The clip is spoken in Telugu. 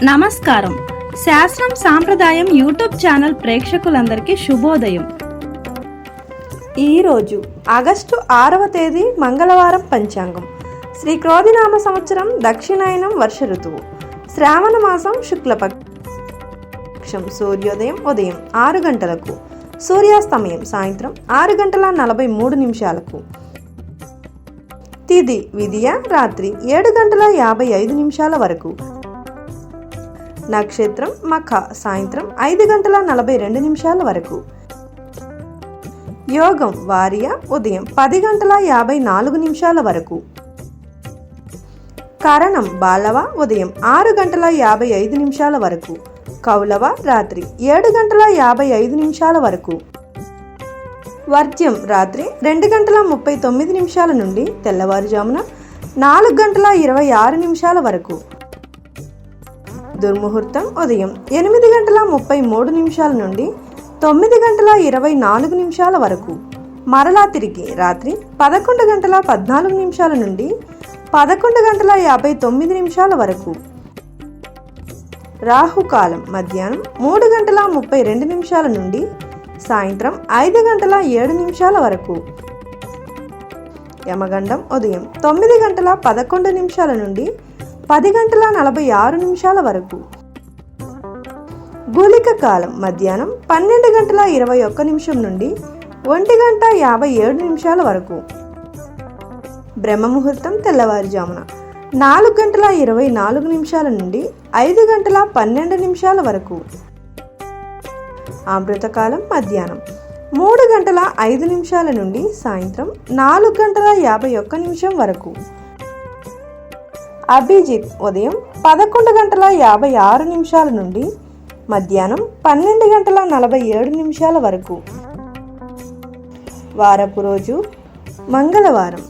నమస్కారం. శాస్త్రం సాంప్రదాయం యూట్యూబ్ ఛానల్ ప్రేక్షకులందరికీ శుభోదయం. ఈరోజు ఆగస్టు 6వ తేదీ మంగళవారం. పంచాంగం శ్రీ క్రోధినామ సంవత్సరం దక్షిణాయనం వర్ష ఋతువు శ్రావణ మాసం శుక్లపక్షం. సూర్యోదయం ఉదయం 6 గంటలకు, సూర్యాస్తమయం సాయంత్రం 6 గంటల 43 నిమిషాలకు. తిథి విదియ రాత్రి 7 గంటల 55 నిమిషాల వరకు. నక్షత్రం మఖ సాయంత్రం 5 గంటల 42 నిమిషాల వరకు. యోగం వార్య ఉదయం 10 గంటల 54 నిమిషాల వరకు. కరణం బాలవ ఉదయం 6 గంటల 55 నిమిషాల వరకు. కౌలవ రాత్రి 7 గంటల 55 నిమిషాల వరకు. వర్జ్యం రాత్రి 2 గంటల 39 నిమిషాల నుండి తెల్లవారుజామున 4 గంటల 26 నిమిషాల వరకు. దుర్ముహూర్తం ఉదయం 8 గంటల 33 నిమిషాల నుండి 9 గంటల 24 నిమిషాల వరకు. మరలా తిరిగి రాత్రి 11 గంటల 14 నిమిషాల నుండి 11 గంటల 59 నిమిషాల వరకు. రాహుకాలం మధ్యాహ్నం 3 గంటల 32 నిమిషాల నుండి సాయంత్రం 5 గంటల 7 నిమిషాల వరకు. యమగండం ఉదయం 9 గంటల 11 నిమిషాల నుండి 10 గంటల 46 నిమిషాల వరకు. గుళిక కాలం మధ్యాహ్నం 12 గంటల 21 నిమిషం నుండి 1 గంట 57 నిమిషాల వరకు. బ్రహ్మ ముహూర్తం తెల్లవారుజామున 4 గంటల 24 నిమిషాల నుండి 5 గంటల 12 నిమిషాల వరకు. అమృతకాలం మధ్యాహ్నం 3 గంటల 5 నిమిషాల నుండి సాయంత్రం 4 గంటల 51 నిమిషం వరకు. అభిజిత్ ఉదయం 11 గంటల 56 నిమిషాల నుండి మధ్యాహ్నం 12 గంటల 47 నిమిషాల వరకు. వారపు రోజు మంగళవారం.